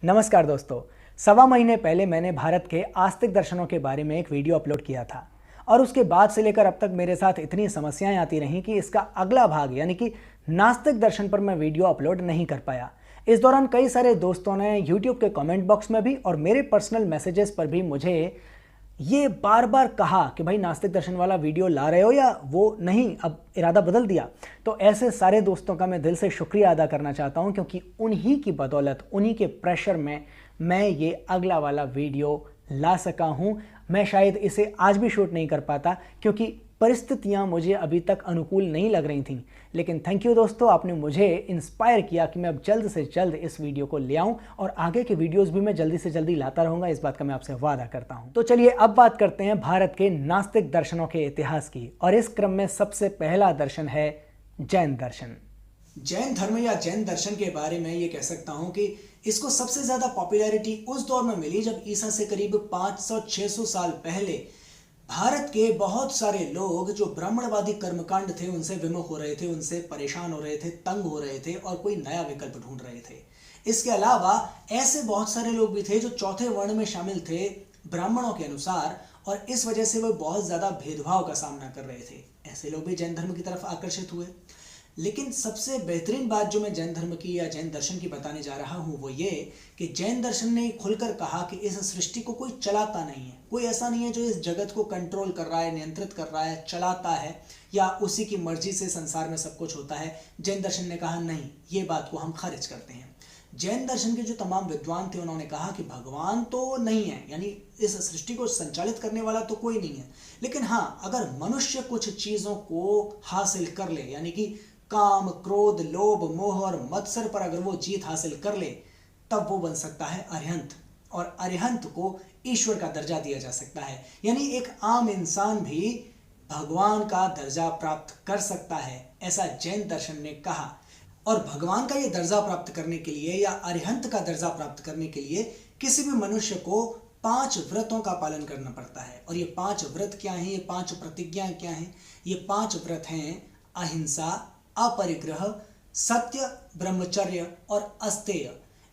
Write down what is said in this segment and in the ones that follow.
नमस्कार दोस्तों। सवा महीने पहले मैंने भारत के आस्तिक दर्शनों के बारे में एक वीडियो अपलोड किया था और उसके बाद से लेकर अब तक मेरे साथ इतनी समस्याएं आती रहीं कि इसका अगला भाग यानी कि नास्तिक दर्शन पर मैं वीडियो अपलोड नहीं कर पाया। इस दौरान कई सारे दोस्तों ने यूट्यूब के कमेंट बॉक्स में भी और मेरे पर्सनल मैसेजेस पर भी मुझे ये बार बार कहा कि भाई नास्तिक दर्शन वाला वीडियो ला रहे हो या वो नहीं, अब इरादा बदल दिया। तो ऐसे सारे दोस्तों का मैं दिल से शुक्रिया अदा करना चाहता हूं, क्योंकि उन्हीं की बदौलत, उन्हीं के प्रेशर में मैं ये अगला वाला वीडियो ला सका हूं। मैं शायद इसे आज भी शूट नहीं कर पाता क्योंकि परिस्थितियां मुझे अभी तक अनुकूल नहीं लग रही थीं, लेकिन थैंक यू दोस्तों, आपने मुझे इंस्पायर किया कि मैं अब जल्द से जल्द इस वीडियो को ले आऊं और आगे के वीडियोस भी मैं जल्दी से जल्दी लाता रहूंगा। इस बात का मैं आपसे वादा करता हूं। तो चलिए अब बात करते हैं भारत के नास्तिक दर्शनों के इतिहास की, और इस क्रम में सबसे पहला दर्शन है जैन दर्शन। जैन धर्म या जैन दर्शन के बारे में ये कह सकता हूं कि इसको सबसे ज्यादा पॉपुलैरिटी उस दौर में मिली जब ईसा से करीब 500-600 साल पहले भारत के बहुत सारे लोग जो ब्राह्मणवादी कर्मकांड थे उनसे विमुख हो रहे थे, उनसे परेशान हो रहे थे, तंग हो रहे थे और कोई नया विकल्प ढूंढ रहे थे। इसके अलावा ऐसे बहुत सारे लोग भी थे जो चौथे वर्ण में शामिल थे ब्राह्मणों के अनुसार, और इस वजह से वो बहुत ज्यादा भेदभाव का सामना कर रहे थे। ऐसे लोग भी जैन धर्म की तरफ आकर्षित हुए। लेकिन सबसे बेहतरीन बात जो मैं जैन धर्म की या जैन दर्शन की बताने जा रहा हूं वो ये कि जैन दर्शन ने खुलकर कहा कि इस सृष्टि को कोई चलाता नहीं है, कोई ऐसा नहीं है जो इस जगत को कंट्रोल कर रहा है, नियंत्रित कर रहा है, चलाता है या उसी की मर्जी से संसार में सब कुछ होता है। जैन दर्शन ने कहा नहीं, ये बात को हम खारिज करते हैं। जैन दर्शन के जो तमाम विद्वान थे उन्होंने कहा कि भगवान तो नहीं है, यानी इस सृष्टि को संचालित करने वाला तो कोई नहीं है, लेकिन हाँ, अगर मनुष्य कुछ चीजों को हासिल कर ले, यानी कि काम, क्रोध, लोभ, मोह और मत्सर पर अगर वो जीत हासिल कर ले, तब वो बन सकता है अरिहंत, और अरिहंत को ईश्वर का दर्जा दिया जा सकता है। यानी एक आम इंसान भी भगवान का दर्जा प्राप्त कर सकता है, ऐसा जैन दर्शन ने कहा। और भगवान का ये दर्जा प्राप्त करने के लिए या अरिहंत का दर्जा प्राप्त करने के लिए किसी भी मनुष्य को 5 व्रतों का पालन करना पड़ता है। और ये 5 व्रत क्या हैं, ये 5 प्रतिज्ञा क्या हैं? ये 5 व्रत हैं अहिंसा, अपरिग्रह, सत्य, ब्रह्मचर्य और अस्तेय।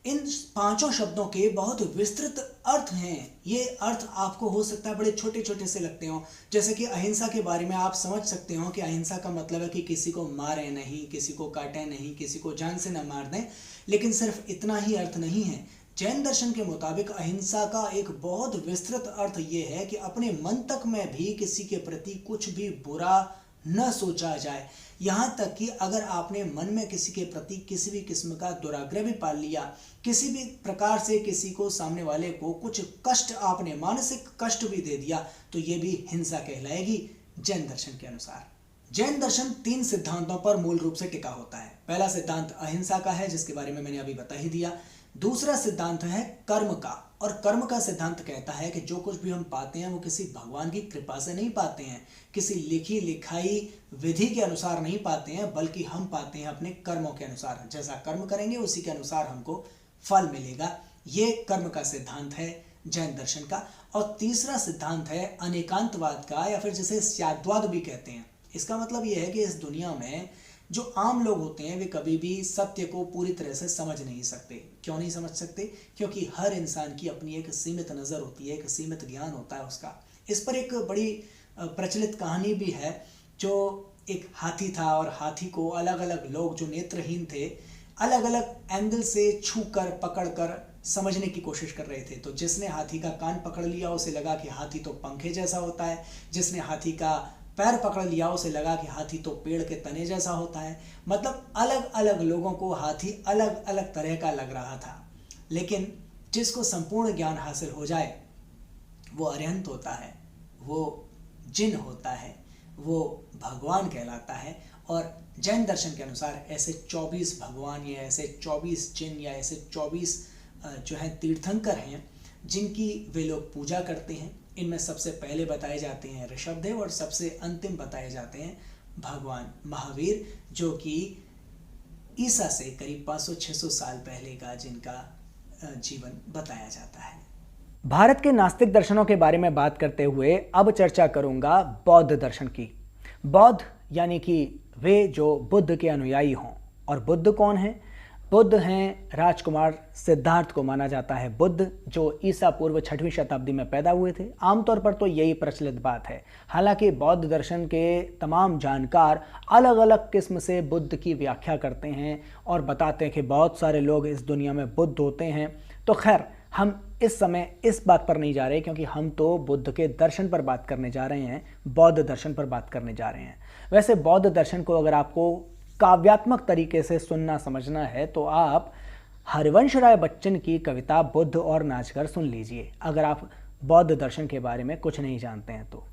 इन 5 शब्दों के बहुत विस्तृत अर्थ हैं। ये अर्थ आपको हो सकता है बड़े छोटे छोटे से लगते हो, जैसे कि अहिंसा के बारे में आप समझ सकते हो कि अहिंसा का मतलब है कि किसी को मारे नहीं, किसी को काटे नहीं, किसी को जान से न मार दें। लेकिन सिर्फ इतना ही अर्थ नहीं है। जैन दर्शन के मुताबिक अहिंसा का एक बहुत विस्तृत अर्थ ये है कि अपने मन तक में भी किसी के प्रति कुछ भी बुरा न सोचा जाए। यहाँ तक कि अगर आपने मन में किसी के प्रति किसी भी किस्म का दुराग्रह भी पाल लिया, किसी भी प्रकार से किसी को, सामने वाले को कुछ कष्ट, आपने मानसिक कष्ट भी दे दिया, तो ये भी हिंसा कहलाएगी जैन दर्शन के अनुसार। जैन दर्शन 3 सिद्धांतों पर मूल रूप से टिका होता है। पहला सिद्धांत अहिंसा का है, जिसके बारे में मैंने अभी बता ही दिया। दूसरा सिद्धांत है कर्म का, और कर्म का सिद्धांत कहता है कि जो कुछ भी हम पाते हैं वो किसी भगवान की कृपा से नहीं पाते हैं, किसी लिखी लिखाई विधि के अनुसार नहीं पाते हैं, बल्कि हम पाते हैं अपने कर्मों के अनुसार। जैसा कर्म करेंगे उसी के अनुसार हमको फल मिलेगा। ये कर्म का सिद्धांत है जैन दर्शन का। और तीसरा सिद्धांत है अनेकांतवाद का, या फिर जिसे स्याद्वाद भी कहते हैं। इसका मतलब यह है कि इस दुनिया में जो आम लोग होते हैं वे कभी भी सत्य को पूरी तरह से समझ नहीं सकते। क्यों नहीं समझ सकते? क्योंकि हर इंसान की अपनी एक सीमित नज़र होती है, एक सीमित ज्ञान होता है उसका। इस पर एक बड़ी प्रचलित कहानी भी है, जो एक हाथी था और हाथी को अलग अलग लोग जो नेत्रहीन थे अलग अलग एंगल से छूकर, पकड़कर समझने की कोशिश कर रहे थे। तो जिसने हाथी का कान पकड़ लिया उसे लगा कि हाथी तो पंखे जैसा होता है, जिसने हाथी का पैर पकड़ लिया उसे लगा कि हाथी तो पेड़ के तने जैसा होता है। मतलब अलग अलग लोगों को हाथी अलग अलग तरह का लग रहा था। लेकिन जिसको संपूर्ण ज्ञान हासिल हो जाए वो अरिहंत होता है, वो जिन होता है, वो भगवान कहलाता है। और जैन दर्शन के अनुसार ऐसे 24 भगवान या ऐसे 24 जिन या ऐसे 24 जो है तीर्थंकर हैं जिनकी वे लोग पूजा करते हैं। इनमें सबसे पहले बताए जाते हैं ऋषभदेव, और सबसे अंतिम बताए जाते हैं भगवान महावीर, जो कि ईसा से करीब 500-600 साल पहले का जिनका जीवन बताया जाता है। भारत के नास्तिक दर्शनों के बारे में बात करते हुए अब चर्चा करूंगा बौद्ध दर्शन की। बौद्ध यानी कि वे जो बुद्ध के अनुयायी हों। और बुद्ध कौन है? बुद्ध हैं राजकुमार सिद्धार्थ को माना जाता है बुद्ध, जो ईसा पूर्व 6वीं शताब्दी में पैदा हुए थे। आमतौर पर तो यही प्रचलित बात है। हालांकि बौद्ध दर्शन के तमाम जानकार अलग अलग किस्म से बुद्ध की व्याख्या करते हैं और बताते हैं कि बहुत सारे लोग इस दुनिया में बुद्ध होते हैं। तो खैर, हम इस समय इस बात पर नहीं जा रहे, क्योंकि हम तो बुद्ध के दर्शन पर बात करने जा रहे हैं, बौद्ध दर्शन पर बात करने जा रहे हैं। वैसे बौद्ध दर्शन को अगर आपको काव्यात्मक तरीके से सुनना समझना है तो आप हरिवंश राय बच्चन की कविता बुद्ध और नाचकर सुन लीजिए, अगर आप बौद्ध दर्शन के बारे में कुछ नहीं जानते हैं तो।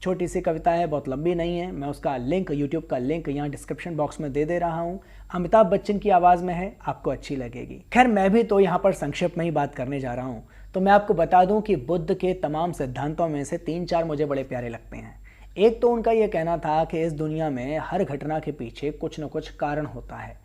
छोटी सी कविता है, बहुत लंबी नहीं है। मैं उसका लिंक, यूट्यूब का लिंक यहाँ डिस्क्रिप्शन बॉक्स में दे रहा हूँ। अमिताभ बच्चन की आवाज़ में है, आपको अच्छी लगेगी। खैर, मैं भी तो यहाँ पर संक्षेप में ही बात करने जा रहा हूँ। तो मैं आपको बता दूँ कि बुद्ध के तमाम सिद्धांतों में से 3-4 मुझे बड़े प्यारे लगते हैं। एक तो उनका यह कहना था कि इस दुनिया में हर घटना के पीछे कुछ न कुछ कारण होता है,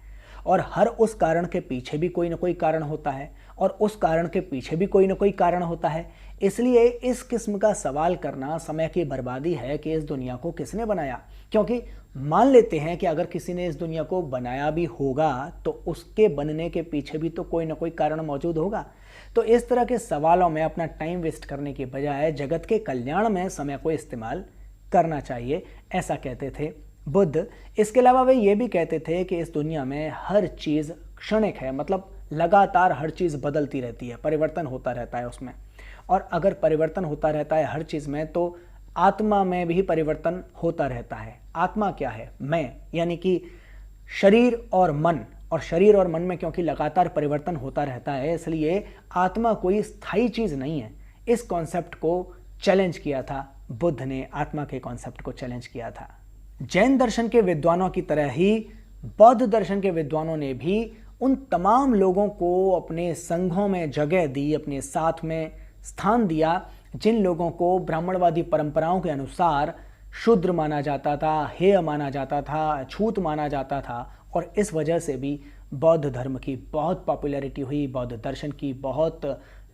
और हर उस कारण के पीछे भी कोई न कोई कारण होता है, और उस कारण के पीछे भी कोई न कोई कारण होता है। इसलिए इस किस्म का सवाल करना समय की बर्बादी है कि इस दुनिया को किसने बनाया, क्योंकि मान लेते हैं कि अगर किसी ने इस दुनिया को बनाया भी होगा तो उसके बनने के पीछे भी तो कोई न कोई कारण मौजूद होगा। तो इस तरह के सवालों में अपना टाइम वेस्ट करने की बजाय जगत के कल्याण में समय को इस्तेमाल करना चाहिए, ऐसा कहते थे बुद्ध। इसके अलावा वे ये भी कहते थे कि इस दुनिया में हर चीज़ क्षणिक है, मतलब लगातार हर चीज़ बदलती रहती है, परिवर्तन होता रहता है उसमें। और अगर परिवर्तन होता रहता है हर चीज़ में, तो आत्मा में भी परिवर्तन होता रहता है। आत्मा क्या है? मैं, यानी कि शरीर और मन, और शरीर और मन में क्योंकि लगातार परिवर्तन होता रहता है, इसलिए आत्मा कोई स्थायी चीज़ नहीं है। इस कॉन्सेप्ट को चैलेंज किया था बुद्ध ने, आत्मा के कॉन्सेप्ट को चैलेंज किया था। जैन दर्शन के विद्वानों की तरह ही बौद्ध दर्शन के विद्वानों ने भी उन तमाम लोगों को अपने संघों में जगह दी, अपने साथ में स्थान दिया, जिन लोगों को ब्राह्मणवादी परंपराओं के अनुसार शूद्र माना जाता था, हेय माना जाता था, छूत माना जाता था। और इस वजह से भी बौद्ध धर्म की बहुत पॉपुलैरिटी हुई, बौद्ध दर्शन की बहुत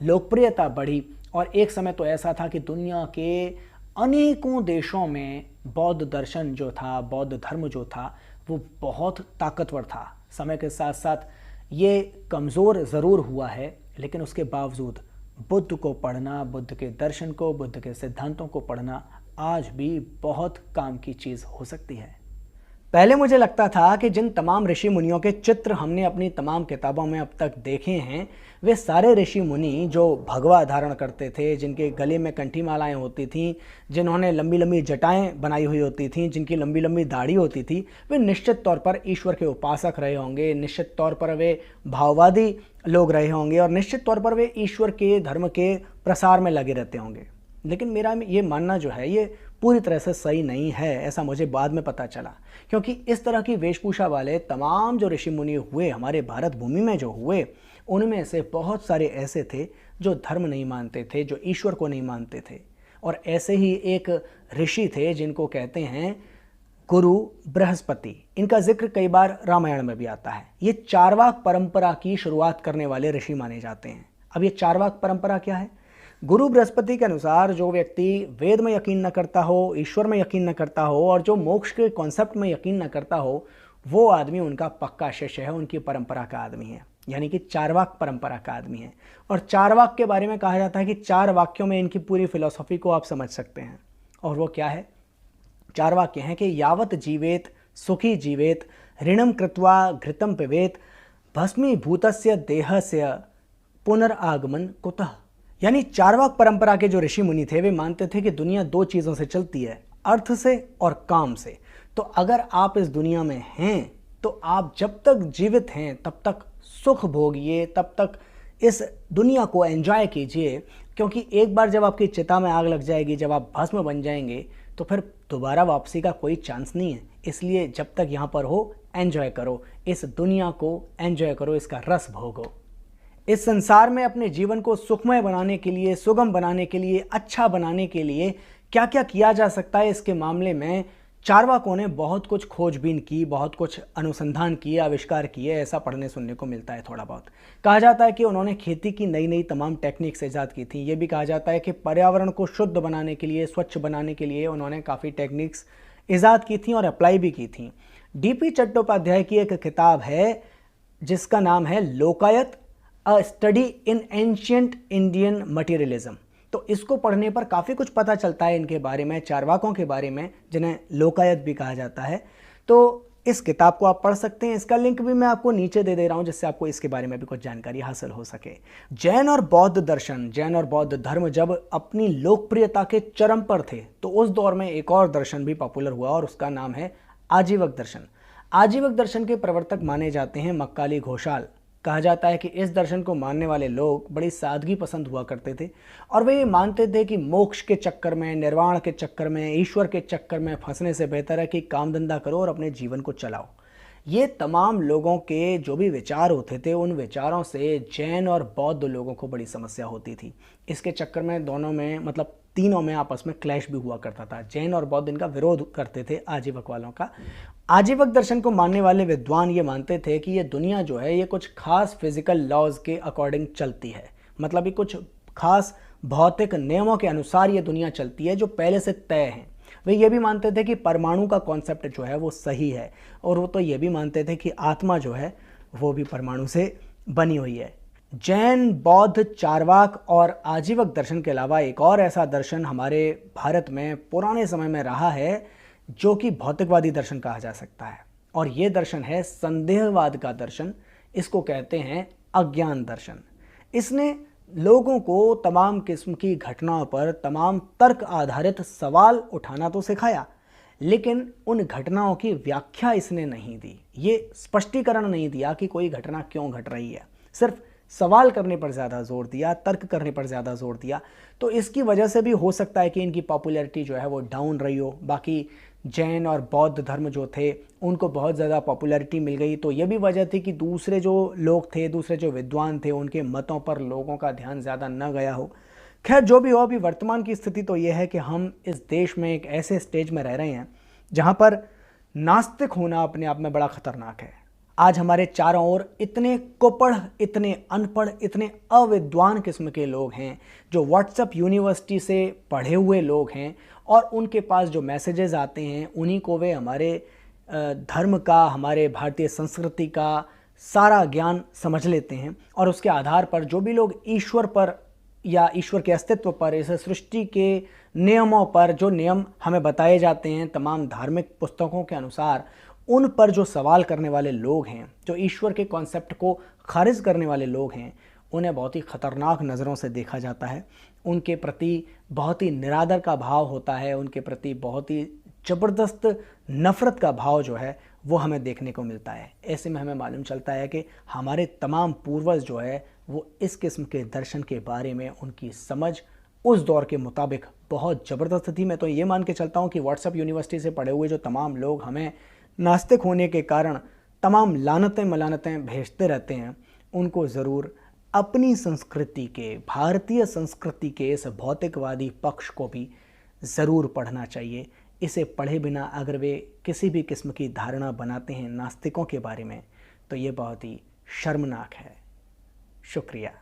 लोकप्रियता बढ़ी। और एक समय तो ऐसा था कि दुनिया के अनेकों देशों में बौद्ध दर्शन जो था, बौद्ध धर्म जो था, वो बहुत ताकतवर था। समय के साथ साथ ये कमज़ोर ज़रूर हुआ है, लेकिन उसके बावजूद बुद्ध को पढ़ना, बुद्ध के दर्शन को, बुद्ध के सिद्धांतों को पढ़ना आज भी बहुत काम की चीज़ हो सकती है। पहले मुझे लगता था कि जिन तमाम ऋषि मुनियों के चित्र हमने अपनी तमाम किताबों में अब तक देखे हैं, वे सारे ऋषि मुनि जो भगवा धारण करते थे, जिनके गले में कंठी मालाएँ होती थीं, जिन्होंने लंबी लंबी जटाएं बनाई हुई होती थीं, जिनकी लंबी लंबी दाढ़ी होती थी, वे निश्चित तौर पर ईश्वर के उपासक रहे होंगे, निश्चित तौर पर वे भाववादी लोग रहे होंगे, और निश्चित तौर पर वे ईश्वर के धर्म के प्रसार में लगे रहते होंगे। लेकिन मेरा ये मानना जो है ये पूरी तरह से सही नहीं है, ऐसा मुझे बाद में पता चला। क्योंकि इस तरह की वेशभूषा वाले तमाम जो ऋषि मुनि हुए हमारे भारत भूमि में जो हुए, उनमें से बहुत सारे ऐसे थे जो धर्म नहीं मानते थे, जो ईश्वर को नहीं मानते थे। और ऐसे ही एक ऋषि थे जिनको कहते हैं गुरु बृहस्पति। इनका जिक्र कई बार रामायण में भी आता है। ये चारवाक परंपरा की शुरुआत करने वाले ऋषि माने जाते हैं। अब ये चारवाक परंपरा क्या है? गुरु बृहस्पति के अनुसार जो व्यक्ति वेद में यकीन न करता हो, ईश्वर में यकीन न करता हो, और जो मोक्ष के कॉन्सेप्ट में यकीन न करता हो, वो आदमी उनका पक्का शिष्य है, उनकी परंपरा का आदमी है, यानी कि चारवाक परंपरा का आदमी है। और चारवाक के बारे में कहा जाता है कि 4 वाक्यों में इनकी पूरी फिलॉसफी को आप समझ सकते हैं। और वो क्या है? 4 वाक्य हैं कि यावत जीवेत सुखी जीवेत, ऋणम कृत्वा घृतम पिबेत, भस्मीभूतस्य देहस्य पुनरागमन कुतः। यानी चारवाक परंपरा के जो ऋषि मुनि थे वे मानते थे कि दुनिया 2 चीज़ों से चलती है, अर्थ से और काम से। तो अगर आप इस दुनिया में हैं तो आप जब तक जीवित हैं तब तक सुख भोगिए, तब तक इस दुनिया को एंजॉय कीजिए, क्योंकि एक बार जब आपकी चिता में आग लग जाएगी, जब आप भस्म बन जाएंगे, तो फिर दोबारा वापसी का कोई चांस नहीं है। इसलिए जब तक यहाँ पर हो एंजॉय करो, इस दुनिया को एंजॉय करो, इसका रस भोगो। इस संसार में अपने जीवन को सुखमय बनाने के लिए, सुगम बनाने के लिए, अच्छा बनाने के लिए क्या क्या किया जा सकता है, इसके मामले में चारवाकों ने बहुत कुछ खोजबीन की, बहुत कुछ अनुसंधान किए, आविष्कार किए। ऐसा पढ़ने सुनने को मिलता है थोड़ा बहुत। कहा जाता है कि उन्होंने खेती की नई नई तमाम टेक्निक्स ईजाद की थी। ये भी कहा जाता है कि पर्यावरण को शुद्ध बनाने के लिए, स्वच्छ बनाने के लिए उन्होंने काफ़ी टेक्निक्स ईजाद की थी और अप्लाई भी की थी। डीपी चट्टोपाध्याय की एक किताब है जिसका नाम है Lokayata, a study in ancient Indian materialism. तो इसको पढ़ने पर काफ़ी कुछ पता चलता है इनके बारे में, चारवाकों के बारे में, जिन्हें लोकायत भी कहा जाता है। तो इस किताब को आप पढ़ सकते हैं, इसका लिंक भी मैं आपको नीचे दे रहा हूं, जिससे आपको इसके बारे में भी कुछ जानकारी हासिल हो सके। जैन और बौद्ध दर्शन, जैन और बौद्ध धर्म जब अपनी लोकप्रियता के चरम पर थे, तो उस दौर में एक और दर्शन भी पॉपुलर हुआ और उसका नाम है आजीवक दर्शन। आजीवक दर्शन के प्रवर्तक माने जाते हैं मक्काली घोषाल। कहा जाता है कि इस दर्शन को मानने वाले लोग बड़ी सादगी पसंद हुआ करते थे और वे ये मानते थे कि मोक्ष के चक्कर में, निर्वाण के चक्कर में, ईश्वर के चक्कर में फंसने से बेहतर है कि काम धंधा करो और अपने जीवन को चलाओ। ये तमाम लोगों के जो भी विचार होते थे, उन विचारों से जैन और बौद्ध लोगों को बड़ी समस्या होती थी। इसके चक्कर में दोनों में, मतलब तीनों में आपस में क्लैश भी हुआ करता था। जैन और बौद्ध इनका विरोध करते थे आजीवक वालों का। आजीवक दर्शन को मानने वाले विद्वान ये मानते थे कि ये दुनिया जो है ये कुछ खास फिजिकल लॉज के अकॉर्डिंग चलती है, मतलब ये कुछ खास भौतिक नियमों के अनुसार ये दुनिया चलती है जो पहले से तय हैं। वे ये भी मानते थे कि परमाणु का कॉन्सेप्ट जो है वो सही है, और वो तो ये भी मानते थे कि आत्मा जो है वो भी परमाणु से बनी हुई है। जैन, बौद्ध, चारवाक और आजीवक दर्शन के अलावा एक और ऐसा दर्शन हमारे भारत में पुराने समय में रहा है जो कि भौतिकवादी दर्शन कहा जा सकता है, और ये दर्शन है संदेहवाद का दर्शन। इसको कहते हैं अज्ञान दर्शन। इसने लोगों को तमाम किस्म की घटनाओं पर तमाम तर्क आधारित सवाल उठाना तो सिखाया, लेकिन उन घटनाओं की व्याख्या इसने नहीं दी। ये स्पष्टीकरण नहीं दिया कि कोई घटना क्यों घट रही है, सिर्फ सवाल करने पर ज़्यादा जोर दिया, तर्क करने पर ज़्यादा जोर दिया। तो इसकी वजह से भी हो सकता है कि इनकी पॉपुलैरिटी जो है वो डाउन रही हो। बाकी जैन और बौद्ध धर्म जो थे उनको बहुत ज़्यादा पॉपुलैरिटी मिल गई, तो ये भी वजह थी कि दूसरे जो लोग थे, दूसरे जो विद्वान थे, उनके मतों पर लोगों का ध्यान ज़्यादा न गया हो। खैर, जो भी हो, अभी वर्तमान की स्थिति तो ये है कि हम इस देश में एक ऐसे स्टेज में रह रहे हैं जहाँ पर नास्तिक होना अपने आप में बड़ा खतरनाक है। आज हमारे चारों ओर इतने कुपढ़, इतने अनपढ़, इतने अविद्वान किस्म के लोग हैं जो व्हाट्सएप यूनिवर्सिटी से पढ़े हुए लोग हैं, और उनके पास जो मैसेजेस आते हैं उन्हीं को वे हमारे धर्म का, हमारे भारतीय संस्कृति का सारा ज्ञान समझ लेते हैं, और उसके आधार पर जो भी लोग ईश्वर पर या ईश्वर के अस्तित्व पर, इस सृष्टि के नियमों पर, जो नियम हमें बताए जाते हैं तमाम धार्मिक पुस्तकों के अनुसार, उन पर जो सवाल करने वाले लोग हैं, जो ईश्वर के कॉन्सेप्ट को खारिज करने वाले लोग हैं, उन्हें बहुत ही ख़तरनाक नज़रों से देखा जाता है। उनके प्रति बहुत ही निरादर का भाव होता है, उनके प्रति बहुत ही ज़बरदस्त नफ़रत का भाव जो है वो हमें देखने को मिलता है। ऐसे में हमें मालूम चलता है कि हमारे तमाम पूर्वज जो है वो इस किस्म के दर्शन के बारे में उनकी समझ उस दौर के मुताबिक बहुत ज़बरदस्त थी। मैं तो ये मान के चलता हूँ कि व्हाट्सएप यूनिवर्सिटी से पढ़े हुए जो तमाम लोग हमें नास्तिक होने के कारण तमाम लानतें मलानतें भेजते रहते हैं, उनको ज़रूर अपनी संस्कृति के, भारतीय संस्कृति के इस भौतिकवादी पक्ष को भी ज़रूर पढ़ना चाहिए। इसे पढ़े बिना अगर वे किसी भी किस्म की धारणा बनाते हैं नास्तिकों के बारे में, तो ये बहुत ही शर्मनाक है। शुक्रिया।